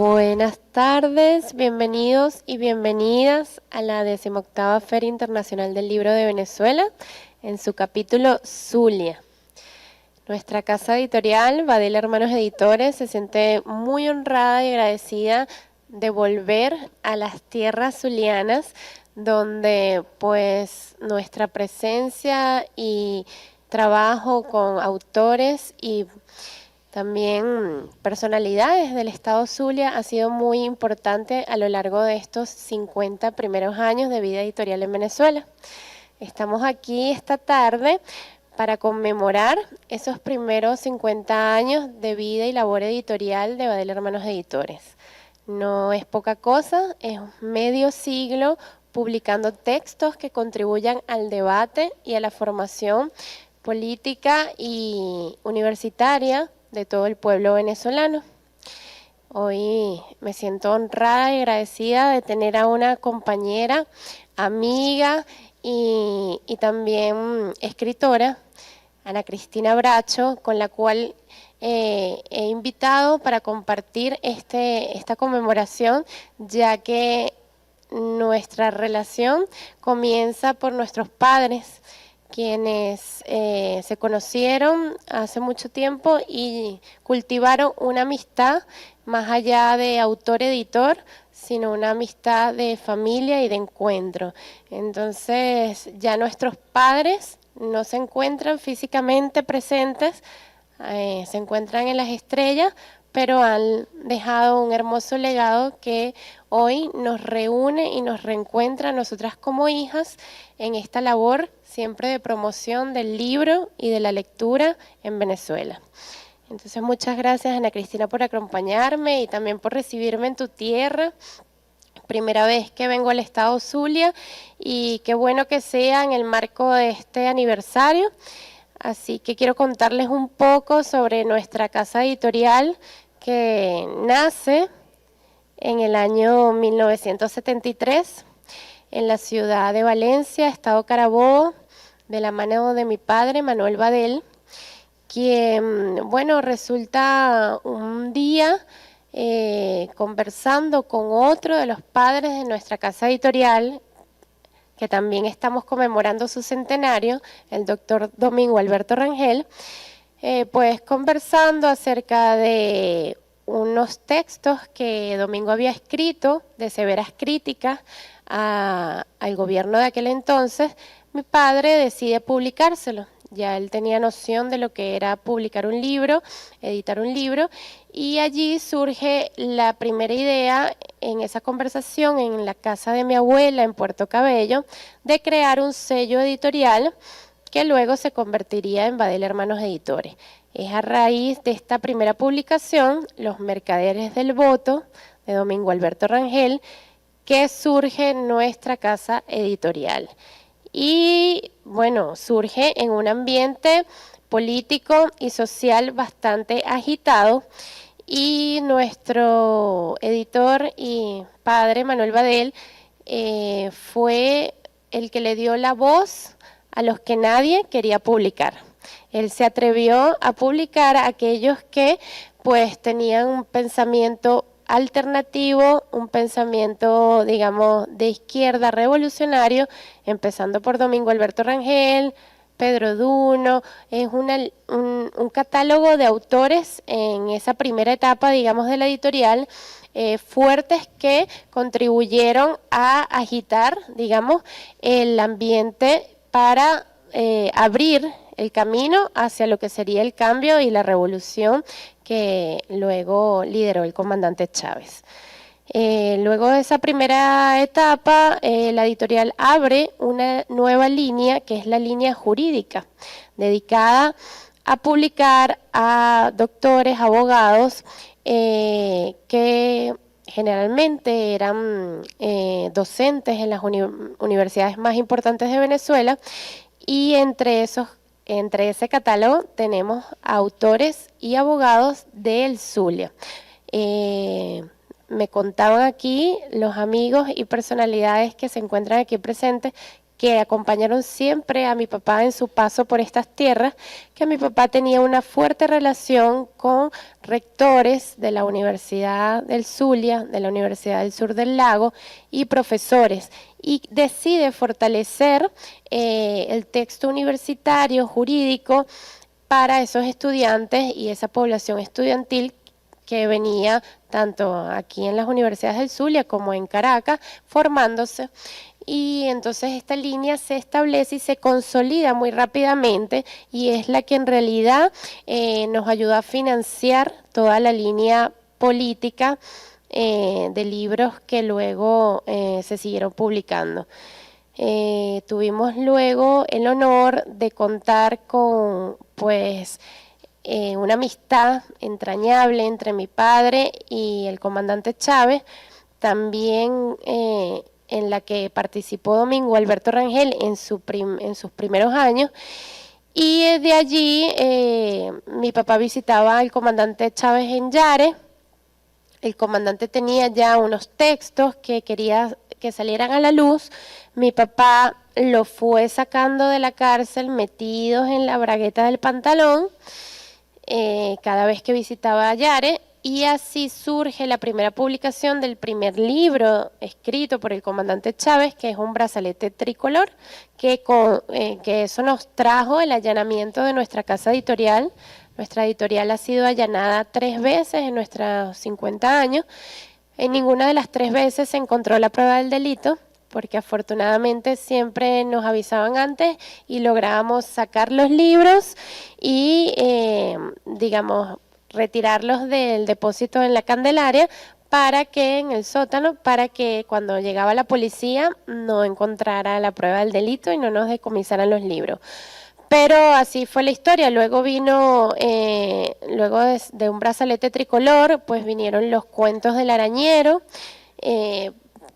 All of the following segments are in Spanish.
Buenas tardes, bienvenidos y bienvenidas a la 18ª Feria Internacional del Libro de Venezuela, en su capítulo Zulia. Nuestra casa editorial, Badel Hermanos Editores, se siente muy honrada y agradecida de volver a las tierras zulianas, donde pues nuestra presencia y trabajo con autores y también personalidades del estado Zulia ha sido muy importante a lo largo de estos 50 primeros años de vida editorial en Venezuela. Estamos aquí esta tarde para conmemorar esos primeros 50 años de vida y labor editorial de Badel Hermanos Editores. No es poca cosa, es medio siglo publicando textos que contribuyan al debate y a la formación política y universitaria de todo el pueblo venezolano. Hoy me siento honrada y agradecida de tener a una compañera, amiga y también escritora, Ana Cristina Bracho, con la cual he invitado para compartir esta conmemoración, ya que nuestra relación comienza por nuestros padres, quienes se conocieron hace mucho tiempo y cultivaron una amistad más allá de autor-editor, sino una amistad de familia y de encuentro. Entonces ya nuestros padres no se encuentran físicamente presentes, se encuentran en las estrellas, pero han dejado un hermoso legado que hoy nos reúne y nos reencuentra a nosotras como hijas en esta labor siempre de promoción del libro y de la lectura en Venezuela. Entonces muchas gracias, Ana Cristina, por acompañarme y también por recibirme en tu tierra. Primera vez que vengo al estado Zulia y qué bueno que sea en el marco de este aniversario. Así que quiero contarles un poco sobre nuestra casa editorial que nace en el año 1973 en la ciudad de Valencia, estado Carabobo, de la mano de mi padre, Manuel Badel, quien, bueno, resulta un día conversando con otro de los padres de nuestra casa editorial, que también estamos conmemorando su centenario, el doctor Domingo Alberto Rangel, pues conversando acerca de unos textos que Domingo había escrito de severas críticas al gobierno de aquel entonces. Mi padre decide publicárselo. Ya él tenía noción de lo que era publicar un libro, editar un libro, y allí surge la primera idea en esa conversación en la casa de mi abuela en Puerto Cabello de crear un sello editorial que luego se convertiría en Badel Hermanos Editores. Es a raíz de esta primera publicación, Los Mercaderes del Voto, de Domingo Alberto Rangel, que surge nuestra casa editorial. Y bueno, surge en un ambiente político y social bastante agitado, y nuestro editor y padre, Manuel Badel, fue el que le dio la voz a los que nadie quería publicar. Él se atrevió a publicar a aquellos que pues tenían un pensamiento alternativo, un pensamiento, digamos, de izquierda revolucionario, empezando por Domingo Alberto Rangel, Pedro Duno. Es un catálogo de autores en esa primera etapa, digamos, de la editorial, fuertes que contribuyeron a agitar, digamos, el ambiente para abrir el camino hacia lo que sería el cambio y la revolución que luego lideró el comandante Chávez. Luego de esa primera etapa, la editorial abre una nueva línea, que es la línea jurídica, dedicada a publicar a doctores, abogados, que generalmente eran docentes en las universidades más importantes de Venezuela, y entre ese catálogo tenemos autores y abogados del Zulia. Me contaban aquí los amigos y personalidades que se encuentran aquí presentes que acompañaron siempre a mi papá en su paso por estas tierras, que mi papá tenía una fuerte relación con rectores de la Universidad del Zulia, de la Universidad del Sur del Lago, y profesores, y decide fortalecer el texto universitario jurídico para esos estudiantes y esa población estudiantil que venía tanto aquí en las universidades del Zulia como en Caracas formándose. Y entonces esta línea se establece y se consolida muy rápidamente y es la que en realidad nos ayuda a financiar toda la línea política de libros que luego se siguieron publicando. Tuvimos luego el honor de contar con una amistad entrañable entre mi padre y el comandante Chávez, también en la que participó Domingo Alberto Rangel en sus primeros años, y de allí mi papá visitaba al comandante Chávez en Yare. El comandante tenía ya unos textos que quería que salieran a la luz. Mi papá lo fue sacando de la cárcel metidos en la bragueta del pantalón cada vez que visitaba Yare, y así surge la primera publicación del primer libro escrito por el comandante Chávez, que es un brazalete tricolor, que eso nos trajo el allanamiento de nuestra casa editorial. Nuestra editorial ha sido allanada 3 veces en nuestros 50 años. En ninguna de las 3 veces se encontró la prueba del delito, porque afortunadamente siempre nos avisaban antes y lográbamos sacar los libros y, digamos, retirarlos del depósito en la Candelaria en el sótano, para que cuando llegaba la policía no encontrara la prueba del delito y no nos decomisaran los libros. Pero así fue la historia. Luego vino, luego de un brazalete tricolor, pues vinieron los cuentos del arañero,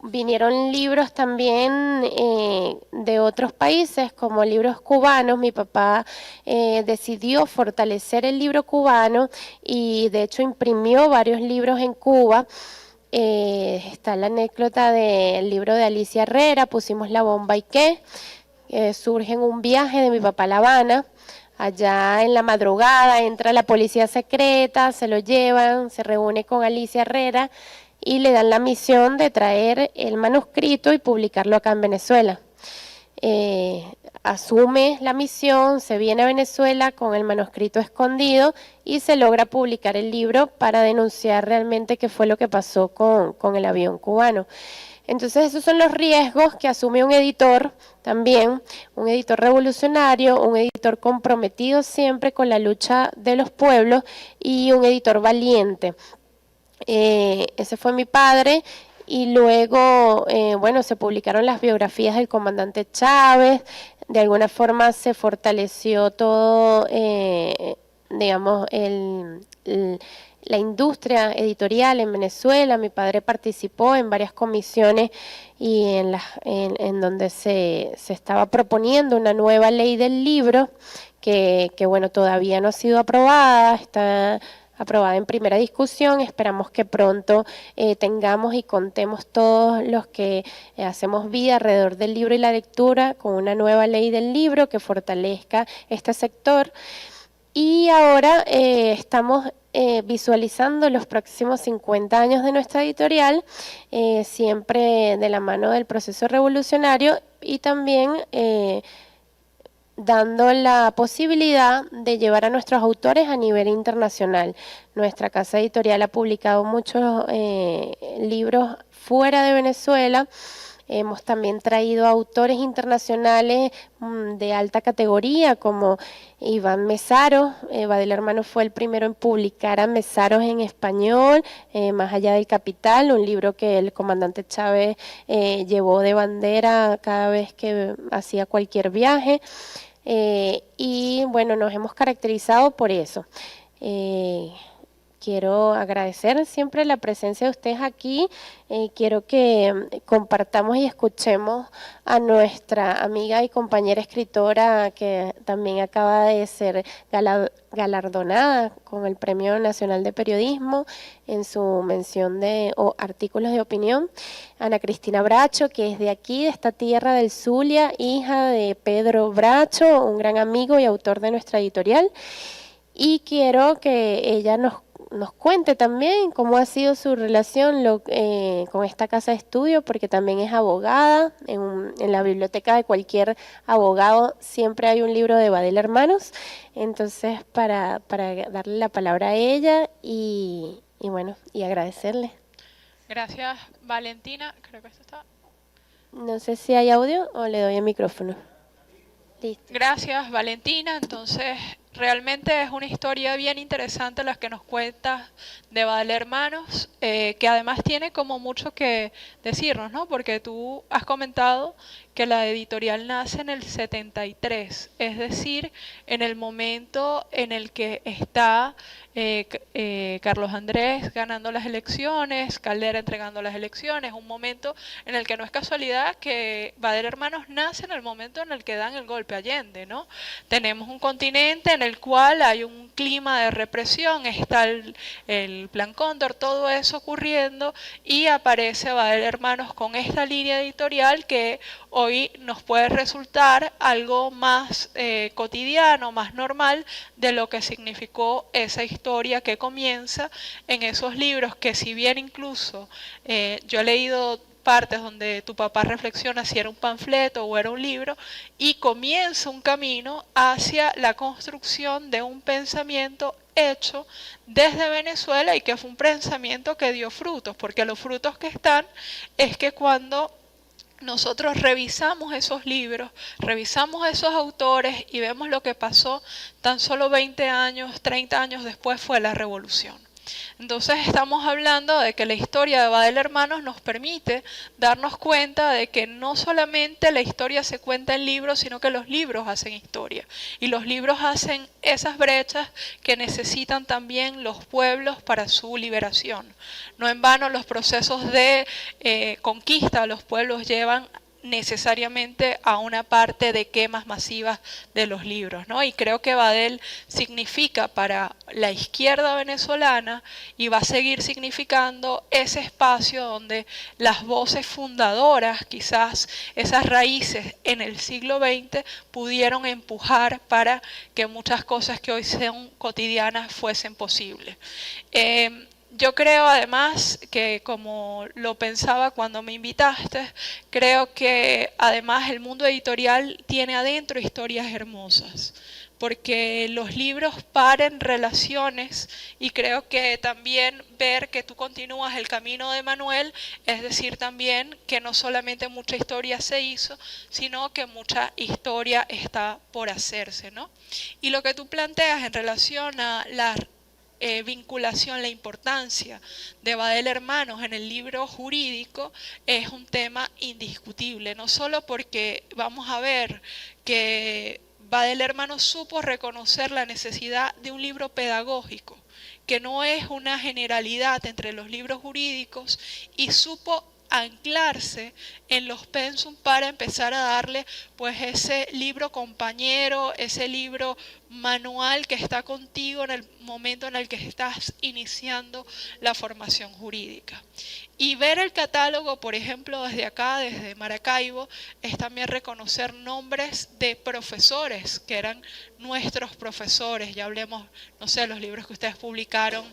vinieron libros también de otros países, como libros cubanos. Mi papá decidió fortalecer el libro cubano y de hecho imprimió varios libros en Cuba. Está la anécdota del libro de Alicia Herrera, Pusimos la bomba y qué. Surge en un viaje de mi papá a La Habana. Allá en la madrugada entra la policía secreta, se lo llevan, se reúne con Alicia Herrera y le dan la misión de traer el manuscrito y publicarlo acá en Venezuela. Asume la misión, se viene a Venezuela con el manuscrito escondido y se logra publicar el libro para denunciar realmente qué fue lo que pasó con el avión cubano. Entonces esos son los riesgos que asume un editor también, un editor revolucionario, un editor comprometido siempre con la lucha de los pueblos y un editor valiente. Ese fue mi padre. Y luego, bueno, se publicaron las biografías del comandante Chávez. De alguna forma se fortaleció todo, digamos, la industria editorial en Venezuela. Mi padre participó en varias comisiones y en donde se estaba proponiendo una nueva ley del libro que bueno, todavía no ha sido aprobada, está aprobada en primera discusión. Esperamos que pronto tengamos y contemos todos los que hacemos vida alrededor del libro y la lectura con una nueva ley del libro que fortalezca este sector. Y ahora estamos visualizando los próximos 50 años de nuestra editorial, siempre de la mano del proceso revolucionario y también dando la posibilidad de llevar a nuestros autores a nivel internacional. Nuestra casa editorial ha publicado muchos libros fuera de Venezuela. Hemos también traído autores internacionales de alta categoría como Iván Mesaros. Badel Hermano fue el primero en publicar a Mesaros en español, Más allá del capital, un libro que el comandante Chávez llevó de bandera cada vez que hacía cualquier viaje. Y bueno, nos hemos caracterizado por eso. quiero agradecer siempre la presencia de ustedes aquí. Quiero que compartamos y escuchemos a nuestra amiga y compañera escritora que también acaba de ser galardonada con el Premio Nacional de Periodismo en su mención de artículos de opinión, Ana Cristina Bracho, que es de aquí, de esta tierra del Zulia, hija de Pedro Bracho, un gran amigo y autor de nuestra editorial. Y quiero que ella nos cuente también cómo ha sido su relación con esta casa de estudio, porque también es abogada. En la biblioteca de cualquier abogado siempre hay un libro de Badel Hermanos. Entonces, para darle la palabra a ella y bueno, y agradecerle. Gracias, Valentina. Creo que esto está. No sé si hay audio o le doy el micrófono. Listo. Gracias, Valentina. Entonces, realmente es una historia bien interesante la que nos cuentas de Badel Hermanos, que además tiene como mucho que decirnos, ¿no? Porque tú has comentado que la editorial nace en el 73, es decir, en el momento en el que está Carlos Andrés ganando las elecciones, Caldera entregando las elecciones, un momento en el que no es casualidad que Badel Hermanos nace en el momento en el que dan el golpe a Allende, ¿no? Tenemos un continente en el cual hay un clima de represión, está el Plan Cóndor, todo eso ocurriendo, y aparece Badel Hermanos con esta línea editorial que hoy nos puede resultar algo más cotidiano, más normal de lo que significó esa historia que comienza en esos libros que, si bien incluso yo he leído partes donde tu papá reflexiona si era un panfleto o era un libro, y comienza un camino hacia la construcción de un pensamiento hecho desde Venezuela y que fue un pensamiento que dio frutos, porque los frutos que están es que cuando nosotros revisamos esos libros, revisamos esos autores y vemos lo que pasó tan solo 20 años, 30 años después fue la revolución. Entonces estamos hablando de que la historia de Badel Hermanos nos permite darnos cuenta de que no solamente la historia se cuenta en libros, sino que los libros hacen historia. Y los libros hacen esas brechas que necesitan también los pueblos para su liberación. No en vano los procesos de conquista de los pueblos llevan necesariamente a una parte de quemas masivas de los libros, ¿no? Y creo que Badel significa para la izquierda venezolana y va a seguir significando ese espacio donde las voces fundadoras, quizás esas raíces en el siglo XX, pudieron empujar para que muchas cosas que hoy son cotidianas fuesen posibles. Yo creo además que, como lo pensaba cuando me invitaste, creo que además el mundo editorial tiene adentro historias hermosas, porque los libros paren relaciones, y creo que también ver que tú continúas el camino de Manuel, es decir también que no solamente mucha historia se hizo, sino que mucha historia está por hacerse, ¿no? Y lo que tú planteas en relación a la vinculación, la importancia de Badel Hermanos en el libro jurídico es un tema indiscutible, no solo porque vamos a ver que Badel Hermanos supo reconocer la necesidad de un libro pedagógico, que no es una generalidad entre los libros jurídicos, y supo anclarse en los pensum para empezar a darle pues ese libro compañero, ese libro manual que está contigo en el momento en el que estás iniciando la formación jurídica. Y ver el catálogo, por ejemplo, desde acá, desde Maracaibo, es también reconocer nombres de profesores que eran nuestros profesores. Ya hablemos, no sé, los libros que ustedes publicaron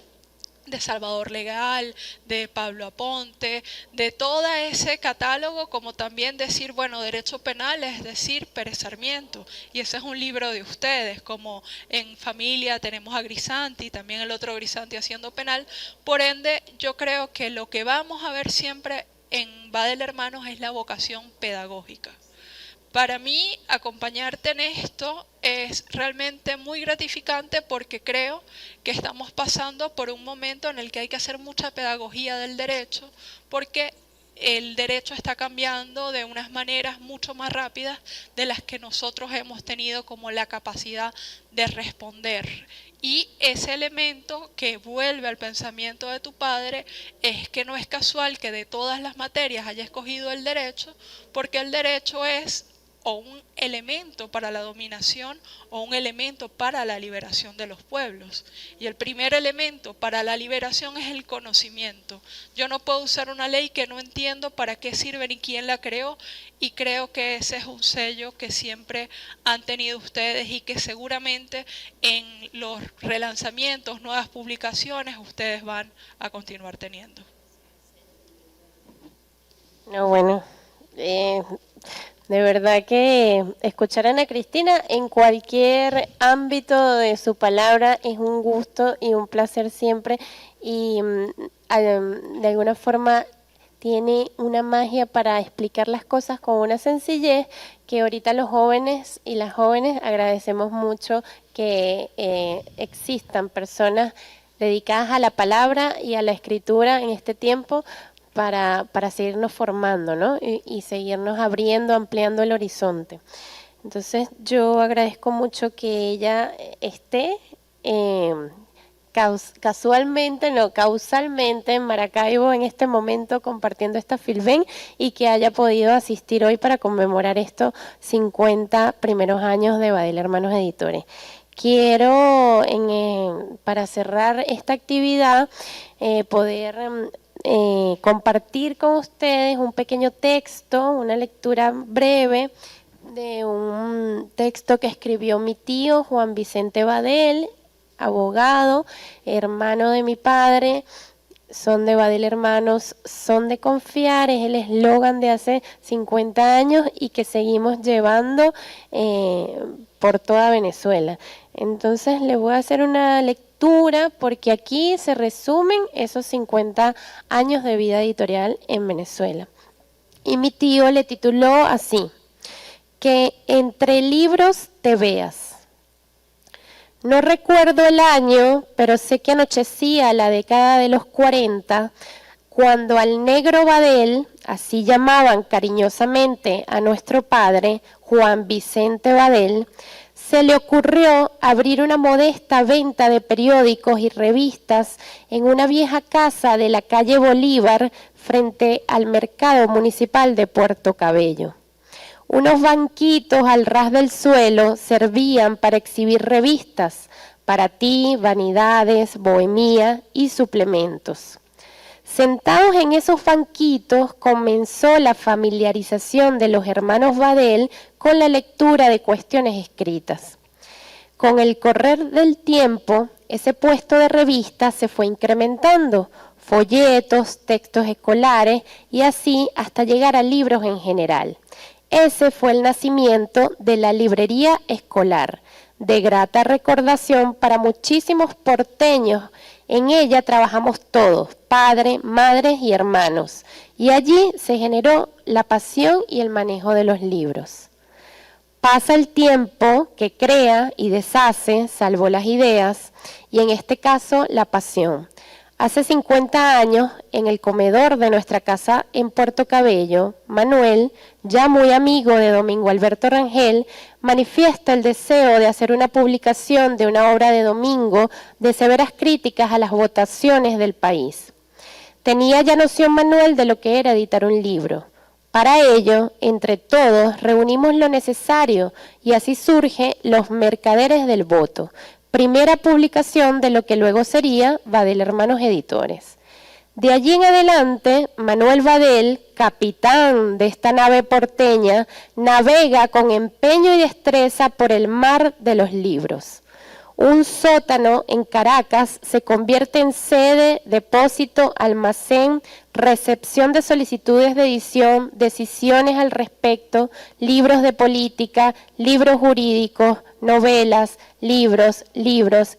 de Salvador Legal, de Pablo Aponte, de todo ese catálogo, como también decir, bueno, derecho penal, es decir, Pérez Sarmiento, y ese es un libro de ustedes, como en familia tenemos a Grisanti, también el otro Grisanti haciendo penal. Por ende, yo creo que lo que vamos a ver siempre en Badel Hermanos es la vocación pedagógica. Para mí, acompañarte en esto es realmente muy gratificante, porque creo que estamos pasando por un momento en el que hay que hacer mucha pedagogía del derecho, porque el derecho está cambiando de unas maneras mucho más rápidas de las que nosotros hemos tenido como la capacidad de responder. Y ese elemento que vuelve al pensamiento de tu padre es que no es casual que de todas las materias haya escogido el derecho, porque el derecho es o un elemento para la dominación o un elemento para la liberación de los pueblos. Y el primer elemento para la liberación es el conocimiento. Yo no puedo usar una ley que no entiendo para qué sirve ni quién la creó, y creo que ese es un sello que siempre han tenido ustedes y que seguramente en los relanzamientos, nuevas publicaciones, ustedes van a continuar teniendo. No, bueno, de verdad que escuchar a Ana Cristina en cualquier ámbito de su palabra es un gusto y un placer siempre, y de alguna forma tiene una magia para explicar las cosas con una sencillez que ahorita los jóvenes y las jóvenes agradecemos mucho que existan personas dedicadas a la palabra y a la escritura en este tiempo, para seguirnos formando, ¿no? Y seguirnos abriendo, ampliando el horizonte. Entonces yo agradezco mucho que ella esté causalmente en Maracaibo en este momento compartiendo esta Filben, y que haya podido asistir hoy para conmemorar estos 50 primeros años de Badel Hermanos Editores. Quiero, para cerrar esta actividad, poder compartir con ustedes un pequeño texto, una lectura breve de un texto que escribió mi tío Juan Vicente Badel, abogado, hermano de mi padre. Son de Badel Hermanos, son de confiar, es el eslogan de hace 50 años y que seguimos llevando por toda Venezuela. Entonces les voy a hacer una lectura porque aquí se resumen esos 50 años de vida editorial en Venezuela. Y mi tío le tituló así: que entre libros te veas. No recuerdo el año, pero sé que anochecía la década de los 40, cuando al negro Badel, así llamaban cariñosamente a nuestro padre, Juan Vicente Badel, se le ocurrió abrir una modesta venta de periódicos y revistas en una vieja casa de la calle Bolívar frente al mercado municipal de Puerto Cabello. Unos banquitos al ras del suelo servían para exhibir revistas, Para Ti, Vanidades, Bohemia y suplementos. Sentados en esos banquitos comenzó la familiarización de los hermanos Badel con la lectura de cuestiones escritas. Con el correr del tiempo, ese puesto de revistas se fue incrementando, folletos, textos escolares y así hasta llegar a libros en general. Ese fue el nacimiento de la librería escolar, de grata recordación para muchísimos porteños. En ella trabajamos todos, padres, madres y hermanos, y allí se generó la pasión y el manejo de los libros. Pasa el tiempo que crea y deshace, salvo las ideas, y en este caso la pasión. Hace 50 años, en el comedor de nuestra casa en Puerto Cabello, Manuel, ya muy amigo de Domingo Alberto Rangel, manifiesta el deseo de hacer una publicación de una obra de Domingo de severas críticas a las votaciones del país. Tenía ya noción Manuel de lo que era editar un libro. Para ello, entre todos, reunimos lo necesario y así surge Los Mercaderes del Voto, primera publicación de lo que luego sería Badel Hermanos Editores. De allí en adelante, Manuel Badel, capitán de esta nave porteña, navega con empeño y destreza por el mar de los libros. Un sótano en Caracas se convierte en sede, depósito, almacén, recepción de solicitudes de edición, decisiones al respecto, libros de política, libros jurídicos, novelas, libros,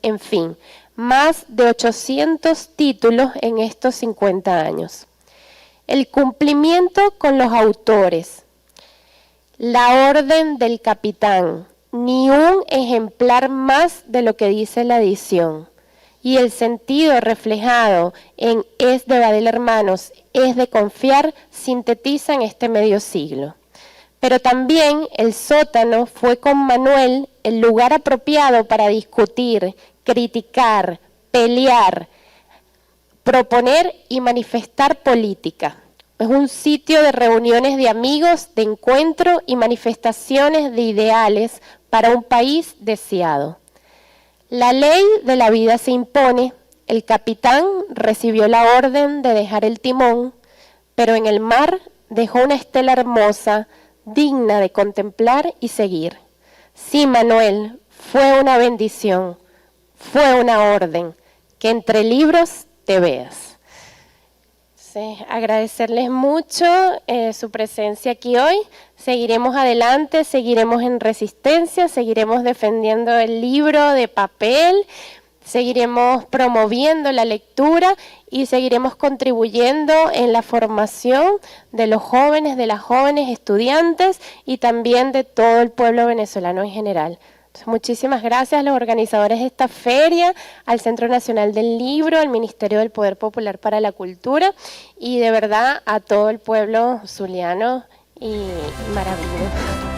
en fin, más de 800 títulos en estos 50 años. El cumplimiento con los autores, la orden del capitán, ni un ejemplar más de lo que dice la edición. y el sentido reflejado en Es de Badel Hermanos, es de confiar, sintetizan este medio siglo. Pero también el sótano fue con Manuel el lugar apropiado para discutir, criticar, pelear, proponer y manifestar política. Es un sitio de reuniones de amigos, de encuentro y manifestaciones de ideales para un país deseado. La ley de la vida se impone, el capitán recibió la orden de dejar el timón, pero en el mar dejó una estela hermosa, digna de contemplar y seguir. Sí, Manuel, fue una bendición, fue una orden, que entre libros te veas. Sí, agradecerles mucho su presencia aquí hoy. Seguiremos adelante, seguiremos en resistencia, seguiremos defendiendo el libro de papel, seguiremos promoviendo la lectura y seguiremos contribuyendo en la formación de los jóvenes, de las jóvenes estudiantes y también de todo el pueblo venezolano en general. Entonces, muchísimas gracias a los organizadores de esta feria, al Centro Nacional del Libro, al Ministerio del Poder Popular para la Cultura y de verdad a todo el pueblo zuliano y maravilloso.